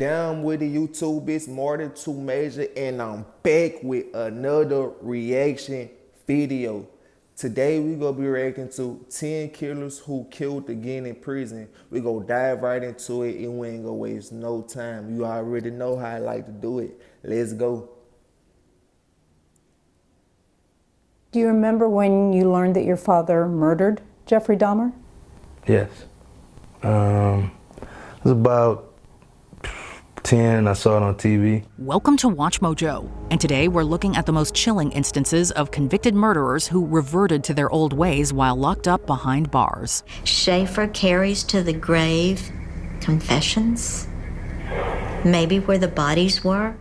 Down with the YouTube, it's Marty 2 Major, and I'm back with another reaction video. Today we gonna be reacting to 10 killers who killed again in prison. We gonna dive right into it and we ain't gonna waste no time. You already know how I like to do it. Let's go. Do you remember when you learned that your father murdered Jeffrey Dahmer? Yes. It was about 10, I saw it on TV. Welcome to Watch Mojo, and today we're looking at the most chilling instances of convicted murderers who reverted to their old ways while locked up behind bars. Schaefer carries to the grave confessions, maybe where the bodies were.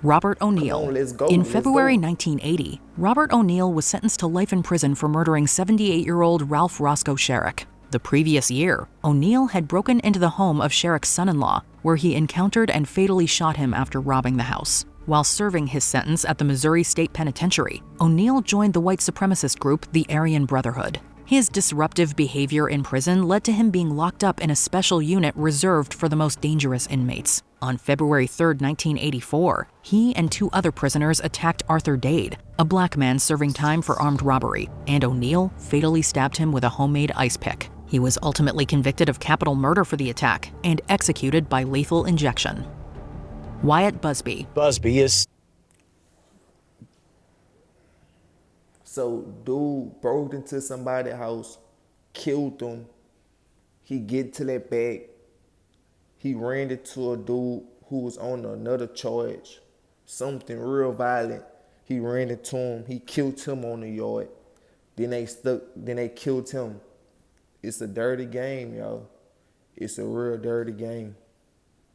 Robert O'Neill. In February 1980, Robert O'Neill was sentenced to life in prison for murdering 78-year-old Ralph Roscoe Sherrick. The previous year, O'Neill had broken into the home of Sherrick's son-in-law, where he encountered and fatally shot him after robbing the house. While serving his sentence at the Missouri State Penitentiary, O'Neill joined the white supremacist group, the Aryan Brotherhood. His disruptive behavior in prison led to him being locked up in a special unit reserved for the most dangerous inmates. On February 3, 1984, he and two other prisoners attacked Arthur Dade, a black man serving time for armed robbery, and O'Neill fatally stabbed him with a homemade ice pick. He was ultimately convicted of capital murder for the attack and executed by lethal injection. Wyatt Busby. Busby is... So, dude broke into somebody's house, killed them. He get to that bag. He ran into a dude who was on another charge, something real violent. He ran into him. He killed him on the yard. Then they killed him. It's a dirty game, y'all. It's a real dirty game.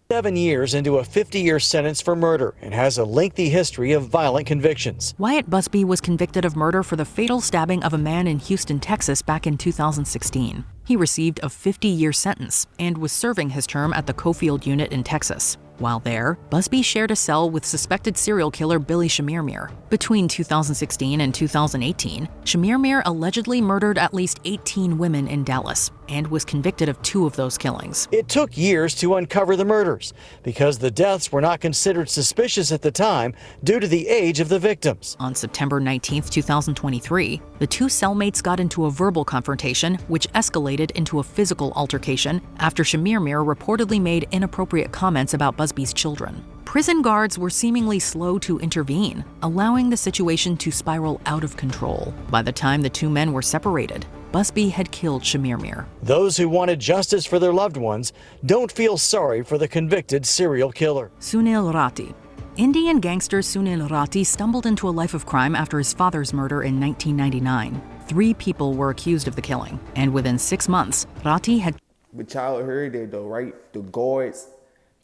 7 years into a 50-year sentence for murder and has a lengthy history of violent convictions. Wyatt Busby was convicted of murder for the fatal stabbing of a man in Houston, Texas back in 2016. He received a 50-year sentence and was serving his term at the Cofield unit in Texas. While there, Busby shared a cell with suspected serial killer Billy Shamirmir. Between 2016 and 2018, Shamirmir allegedly murdered at least 18 women in Dallas and was convicted of 2 of those killings. It took years to uncover the murders because the deaths were not considered suspicious at the time due to the age of the victims. On September 19, 2023, the 2 cellmates got into a verbal confrontation which escalated into a physical altercation after Shamirmir reportedly made inappropriate comments about Busby's children. Prison guards were seemingly slow to intervene, allowing the situation to spiral out of control. By the time the 2 men were separated, Busby had killed Shamirmir. Those who wanted justice for their loved ones don't feel sorry for the convicted serial killer. Sunil Ratti. Indian gangster Sunil Ratti stumbled into a life of crime after his father's murder in 1999. 3 people were accused of the killing, and within 6 months, Ratti had... But y'all heard that though, right? The guards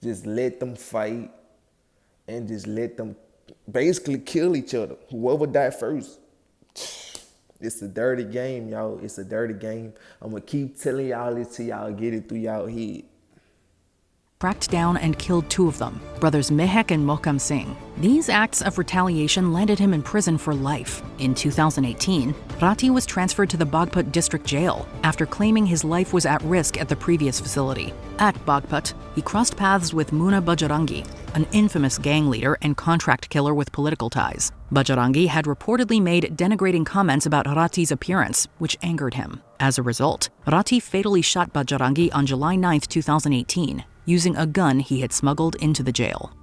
just let them fight and just let them basically kill each other. Whoever died first. It's a dirty game, y'all. It's a dirty game. I'm gonna keep telling y'all this till y'all get it through y'all head. Tracked down and killed 2 of them, brothers Mehek and Mohkam Singh. These acts of retaliation landed him in prison for life. In 2018, Ratti was transferred to the Bagpat District Jail after claiming his life was at risk at the previous facility. At Bagpat, he crossed paths with Muna Bajrangi, an infamous gang leader and contract killer with political ties. Bajrangi had reportedly made denigrating comments about Ratti's appearance, which angered him. As a result, Ratti fatally shot Bajrangi on July 9, 2018, using a gun he had smuggled into the jail.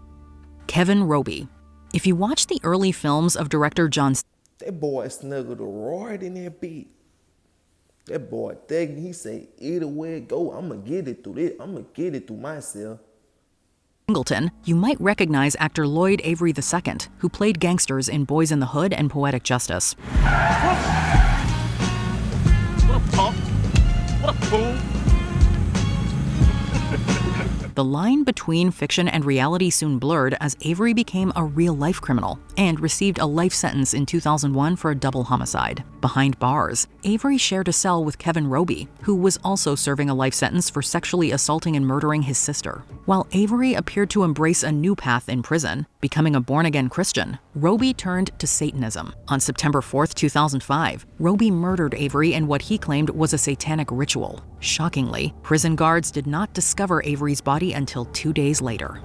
Kevin Roby. If you watch the early films of director John... That boy snuggled right in that beat. That boy thugging, he say, either way it go, I'ma get it through this. I'ma get it through myself. Singleton, you might recognize actor Lloyd Avery II, who played gangsters in Boys in the Hood and Poetic Justice. What a punk. What a fool. The line between fiction and reality soon blurred as Avery became a real-life criminal and received a life sentence in 2001 for a double homicide. Behind bars, Avery shared a cell with Kevin Roby, who was also serving a life sentence for sexually assaulting and murdering his sister. While Avery appeared to embrace a new path in prison, becoming a born-again Christian, Roby turned to Satanism. On September 4th, 2005, Roby murdered Avery in what he claimed was a satanic ritual. Shockingly, prison guards did not discover Avery's body until 2 days later.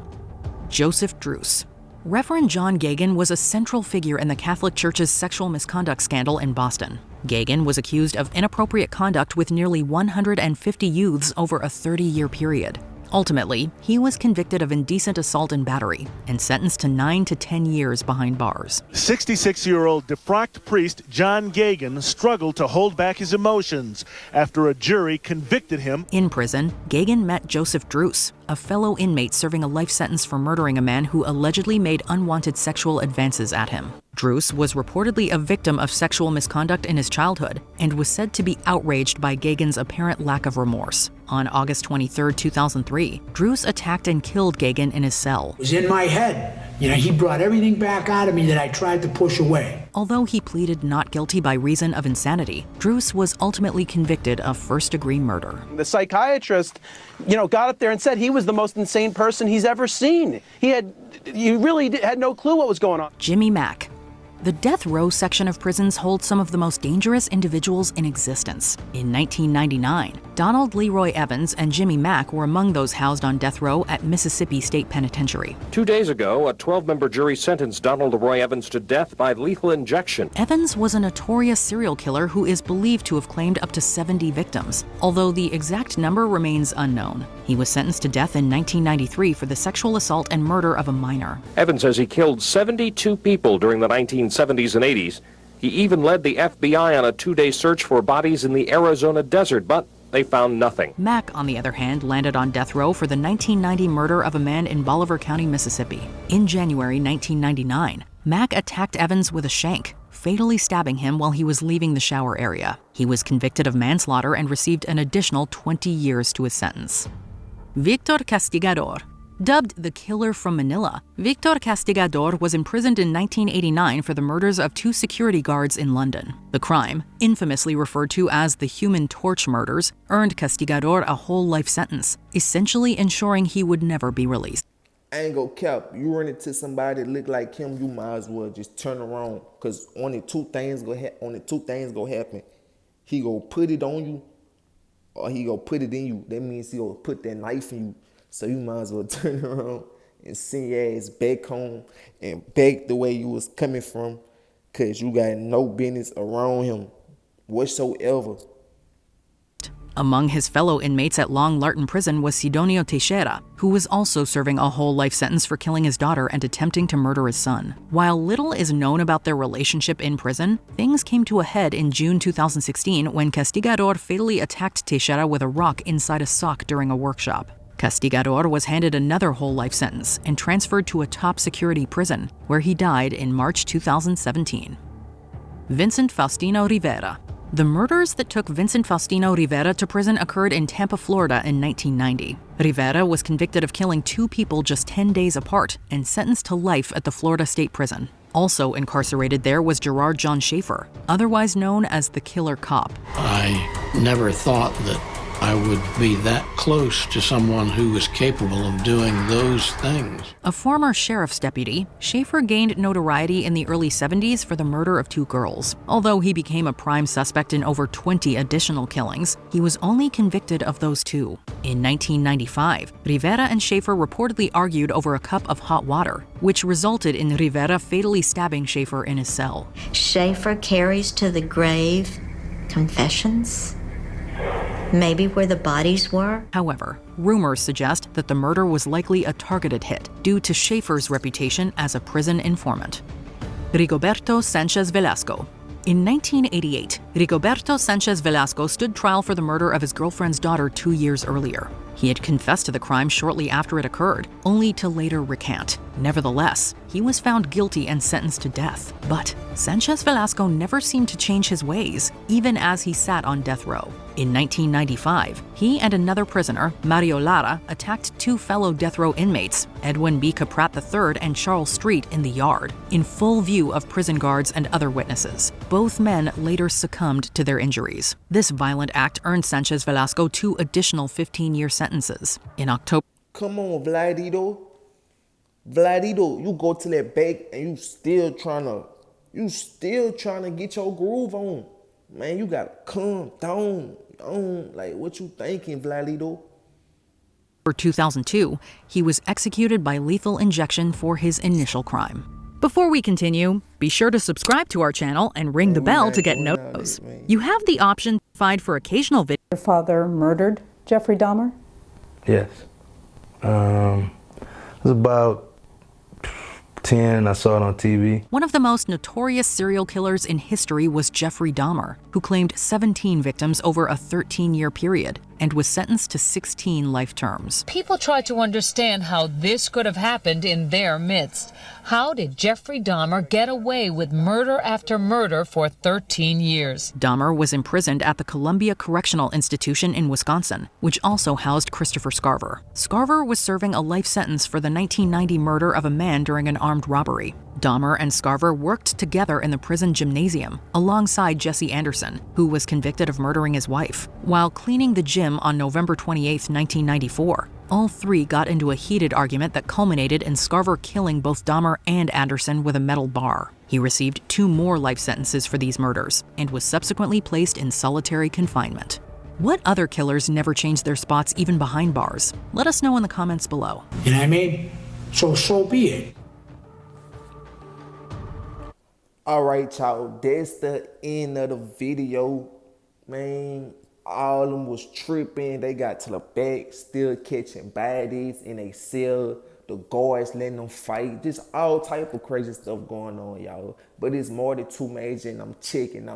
Joseph Druce. Reverend John Gagin was a central figure in the Catholic Church's sexual misconduct scandal in Boston. Gagin was accused of inappropriate conduct with nearly 150 youths over a 30-year period. Ultimately, he was convicted of indecent assault and battery and sentenced to 9 to 10 years behind bars. 66-year-old defrocked priest John Gagin struggled to hold back his emotions after a jury convicted him. In prison, Gagin met Joseph Druce, a fellow inmate serving a life sentence for murdering a man who allegedly made unwanted sexual advances at him. Druce was reportedly a victim of sexual misconduct in his childhood and was said to be outraged by Gagin's apparent lack of remorse. On August 23, 2003, Druce attacked and killed Gagin in his cell. It was in my head. He brought everything back out of me that I tried to push away. Although he pleaded not guilty by reason of insanity, Druce was ultimately convicted of first-degree murder. The psychiatrist, got up there and said he was the most insane person he's ever seen. He really had no clue what was going on. Jimmy Mack. The death row section of prisons holds some of the most dangerous individuals in existence. In 1999, Donald Leroy Evans and Jimmy Mack were among those housed on death row at Mississippi State Penitentiary. 2 days ago, a 12-member jury sentenced Donald Leroy Evans to death by lethal injection. Evans was a notorious serial killer who is believed to have claimed up to 70 victims, although the exact number remains unknown. He was sentenced to death in 1993 for the sexual assault and murder of a minor. Evans says he killed 72 people during the 1970s and 80s. He even led the FBI on a 2-day search for bodies in the Arizona desert, but they found nothing. Mack, on the other hand, landed on death row for the 1990 murder of a man in Bolivar County, Mississippi. In January 1999, Mack attacked Evans with a shank, fatally stabbing him while he was leaving the shower area. He was convicted of manslaughter and received an additional 20 years to his sentence. Victor Castigador. Dubbed the Killer from Manila, Victor Castigador was imprisoned in 1989 for the murders of 2 security guards in London. The crime, infamously referred to as the Human Torch murders, earned Castigador a whole life sentence, essentially ensuring he would never be released. I ain't gonna cap. You run into somebody that look like him, you might as well just turn around, cause only two things gonna happen. He gonna put it on you, or he gonna put it in you. That means he gonna put that knife in you. So you might as well turn around and send your ass back home and back the way you was coming from, cause you got no business around him whatsoever. Among his fellow inmates at Long Lartin Prison was Sidonio Teixeira, who was also serving a whole life sentence for killing his daughter and attempting to murder his son. While little is known about their relationship in prison, things came to a head in June 2016 when Castigador fatally attacked Teixeira with a rock inside a sock during a workshop. Castigador was handed another whole life sentence and transferred to a top security prison, where he died in March 2017. Vincent Faustino Rivera. The murders that took Vincent Faustino Rivera to prison occurred in Tampa, Florida in 1990. Rivera was convicted of killing 2 people just 10 days apart and sentenced to life at the Florida State Prison. Also incarcerated there was Gerard John Schaefer, otherwise known as the Killer Cop. I never thought that I would be that close to someone who was capable of doing those things. A former sheriff's deputy, Schaefer gained notoriety in the early 70s for the murder of 2 girls. Although he became a prime suspect in over 20 additional killings, he was only convicted of those 2. In 1995, Rivera and Schaefer reportedly argued over a cup of hot water, which resulted in Rivera fatally stabbing Schaefer in his cell. Schaefer carries to the grave confessions. Maybe where the bodies were? However, rumors suggest that the murder was likely a targeted hit due to Schaefer's reputation as a prison informant. Rigoberto Sanchez Velasco. In 1988, Rigoberto Sanchez Velasco stood trial for the murder of his girlfriend's daughter 2 years earlier. He had confessed to the crime shortly after it occurred, only to later recant. Nevertheless, he was found guilty and sentenced to death. But Sanchez Velasco never seemed to change his ways, even as he sat on death row. In 1995, he and another prisoner, Mario Lara, attacked two fellow death row inmates, Edwin B. Caprat III and Charles Street, in the yard, in full view of prison guards and other witnesses. Both men later succumbed to their injuries. This violent act earned Sanchez Velasco 2 additional 15-year sentences. In October... Come on, Vladito. Vladito, you go to that back and you still trying to get your groove on. Man, you gotta calm down. Like, what you thinking, Vladito? For 2002, he was executed by lethal injection for his initial crime. Before we continue, be sure to subscribe to our channel and ring the bell to get notifications. You have the option to find for occasional videos. Your father murdered Jeffrey Dahmer? Yes. It was about 10, I saw it on TV. One of the most notorious serial killers in history was Jeffrey Dahmer, who claimed 17 victims over a 13-year period and was sentenced to 16 life terms. People try to understand how this could have happened in their midst. How did Jeffrey Dahmer get away with murder after murder for 13 years? Dahmer was imprisoned at the Columbia Correctional Institution in Wisconsin, which also housed Christopher Scarver. Scarver was serving a life sentence for the 1990 murder of a man during an armed robbery. Dahmer and Scarver worked together in the prison gymnasium alongside Jesse Anderson, who was convicted of murdering his wife. While cleaning the gym on November 28, 1994, all three got into a heated argument that culminated in Scarver killing both Dahmer and Anderson with a metal bar. He received 2 more life sentences for these murders and was subsequently placed in solitary confinement. What other killers never changed their spots even behind bars? Let us know in the comments below. You know what I mean? So be it. All right, y'all, that's the end of the video. Man, all of them was tripping. They got to the back, still catching bodies in a cell. The guards letting them fight. Just all type of crazy stuff going on, y'all. But it's more than 2 major, and I'm checking out.